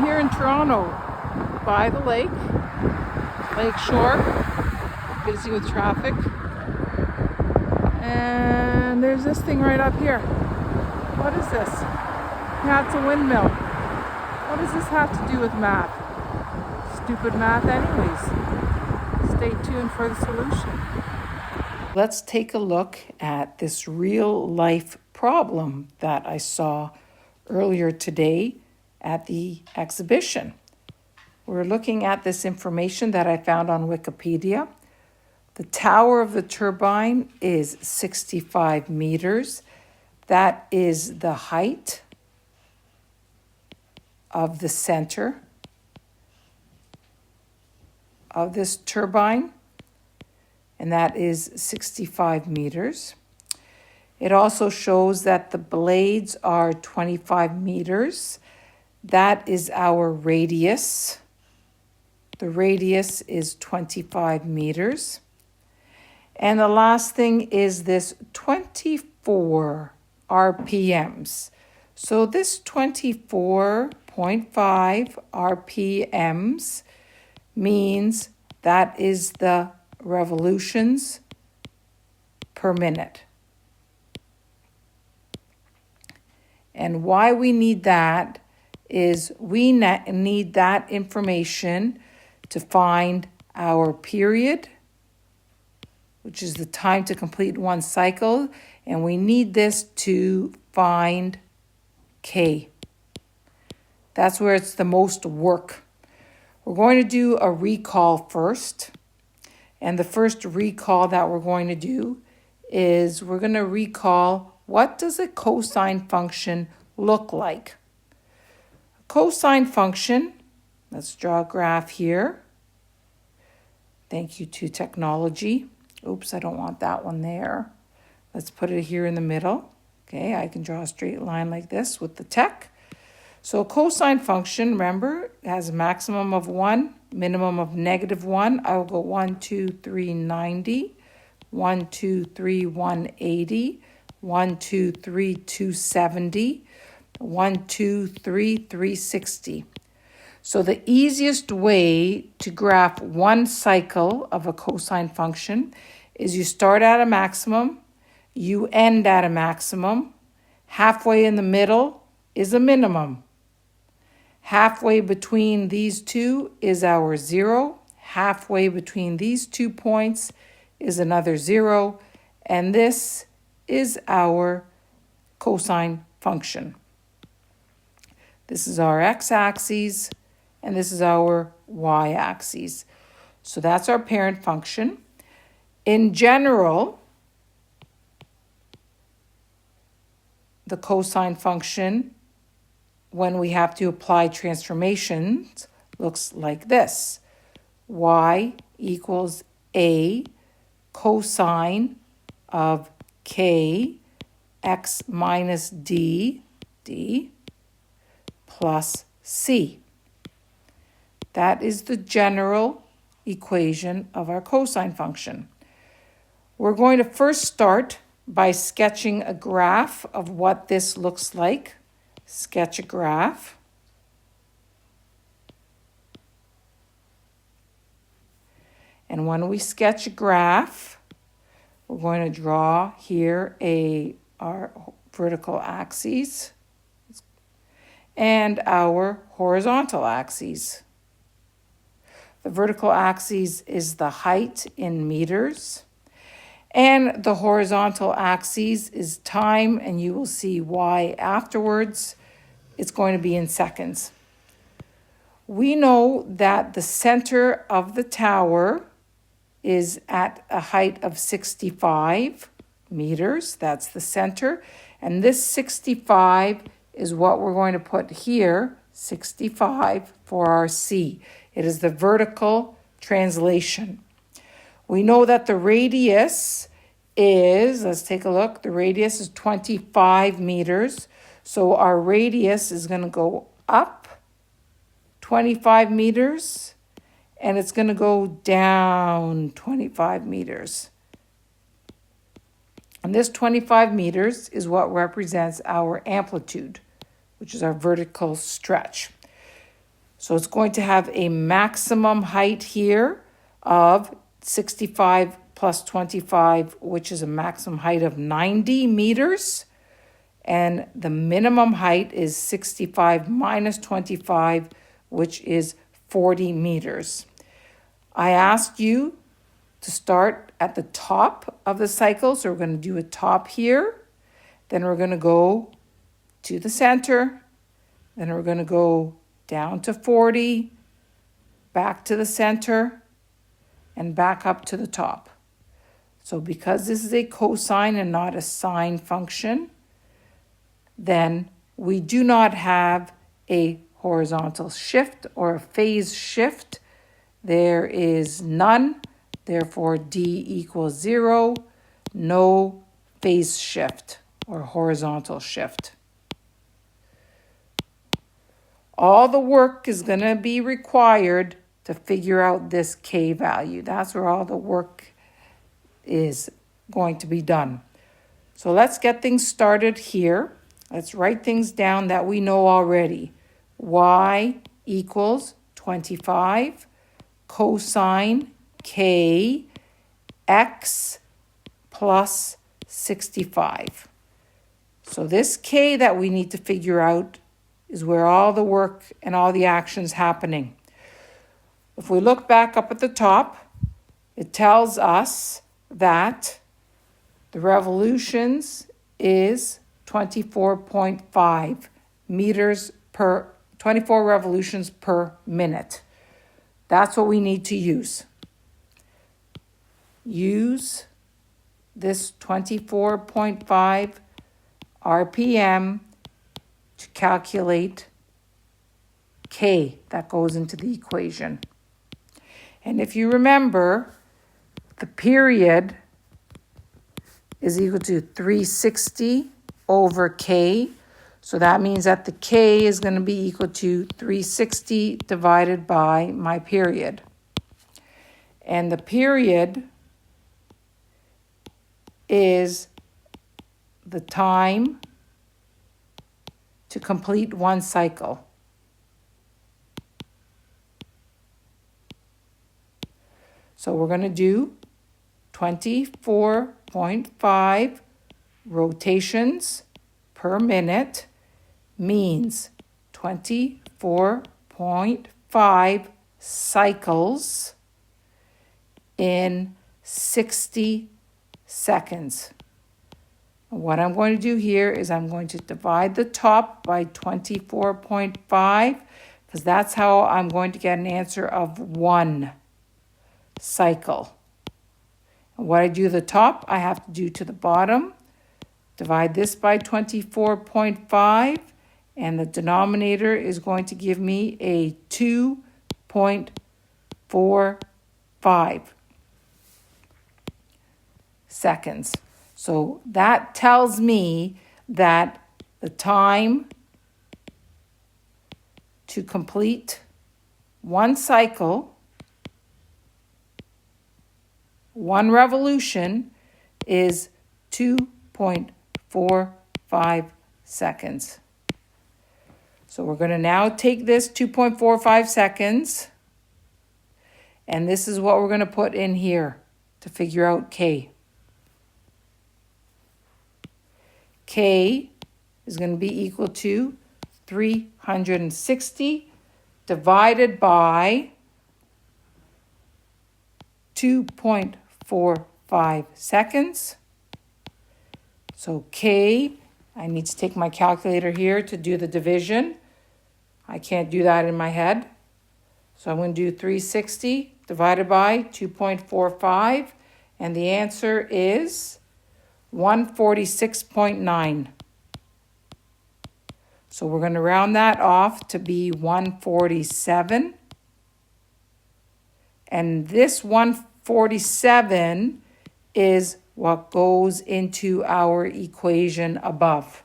here in Toronto by the lake shore, busy with traffic. And there's this thing right up here. What is this? Yeah, it's a windmill. What does this have to do with math? Stupid math anyways. Stay tuned for the solution. Let's take a look at this real life problem that I saw earlier today at the exhibition. We're looking at this information that I found on Wikipedia. The tower of the turbine is 65 meters. That is the height of the center of this turbine, and that is 65 meters. It also shows that the blades are 25 meters. That is our radius. The radius is 25 meters. And the last thing is this 24 RPMs. So this 24.5 RPMs means that is the revolutions per minute. And why we need that is we need that information to find our period, which is the time to complete one cycle, and we need this to find K. That's where it's the most work. We're going to do a recall first, and the first recall that we're going to do is we're going to recall what does a cosine function look like. A cosine function, let's draw a graph here. Thank you to technology. Oops, I don't want that one there. Let's put it here in the middle. Okay, I can draw a straight line like this with the tech. So a cosine function, remember, has a maximum of 1, minimum of -1. I will go 1, 2, 3, 90, 1, 2, 3, 180, 1, 2, 3, 270, 1, 2, 3, 360. So the easiest way to graph one cycle of a cosine function is you start at a maximum, you end at a maximum, halfway in the middle is a minimum. Halfway between these two is our 0. Halfway between these 2 points is another 0. And this is our cosine function. This is our x-axis, and this is our y-axis. So that's our parent function. In general, the cosine function, when we have to apply transformations, looks like this. Y equals a cosine of k x minus d plus c. That is the general equation of our cosine function. We're going to first start by sketching a graph of what this looks like. Sketch a graph. And when we sketch a graph, we're going to draw here our vertical axes and our horizontal axes. The vertical axis is the height in meters, and the horizontal axis is time, and you will see why afterwards. It's going to be in seconds. We know that the center of the tower is at a height of 65 meters. That's the center. And this 65 is what we're going to put here, 65 for our C. It is the vertical translation. We know that the radius is, let's take a look, the radius is 25 meters. So our radius is going to go up 25 meters, and it's going to go down 25 meters. And this 25 meters is what represents our amplitude, which is our vertical stretch. So it's going to have a maximum height here of 65 plus 25, which is a maximum height of 90 meters. And the minimum height is 65 minus 25, which is 40 meters. I asked you to start at the top of the cycle. So we're going to do a top here. Then we're going to go to the center. Then we're going to go down to 40, back to the center, and back up to the top. So because this is a cosine and not a sine function, then we do not have a horizontal shift or a phase shift. There is none. Therefore, D equals 0. No phase shift or horizontal shift. All the work is going to be required to figure out this K value. That's where all the work is going to be done. So let's get things started here. Let's write things down that we know already. Y equals 25 cosine K x plus 65. So this K that we need to figure out is where all the work and all the action's happening. If we look back up at the top, it tells us that the revolutions is 24.5 meters per 24 revolutions per minute. That's what we need to use. Use this 24.5 RPM to calculate K that goes into the equation. And if you remember, the period is equal to 360 over K. So that means that the K is going to be equal to 360 divided by my period. And the period is the time to complete one cycle. So we're going to do 24.5 rotations per minute means 24.5 cycles in 60 seconds. What I'm going to do here is I'm going to divide the top by 24.5 because that's how I'm going to get an answer of one cycle. And what I do to the top, I have to do to the bottom. Divide this by 24.5 and the denominator is going to give me a 2.45 seconds. So that tells me that the time to complete one cycle, one revolution, is 2.45 seconds. So we're going to now take this 2.45 seconds, and this is what we're going to put in here to figure out K. K is going to be equal to 360 divided by 2.45 seconds. So K, I need to take my calculator here to do the division. I can't do that in my head. So I'm going to do 360 divided by 2.45, and the answer is 146.9. So we're going to round that off to be 147. And this 147 is what goes into our equation above.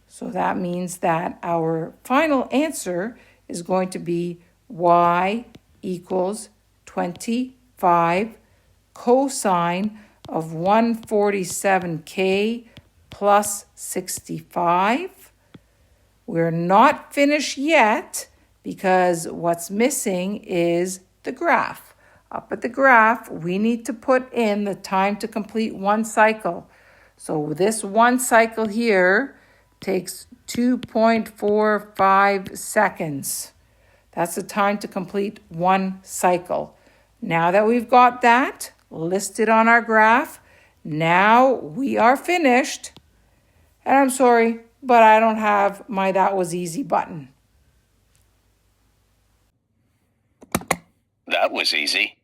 So that means that our final answer is going to be y equals 25 cosine of 147k plus 65. We're not finished yet because what's missing is the graph. Up at the graph, we need to put in the time to complete one cycle. So this one cycle here takes 2.45 seconds. That's the time to complete one cycle. Now that we've got that listed on our graph, now we are finished. And I'm sorry, but I don't have my That Was Easy button. That was easy.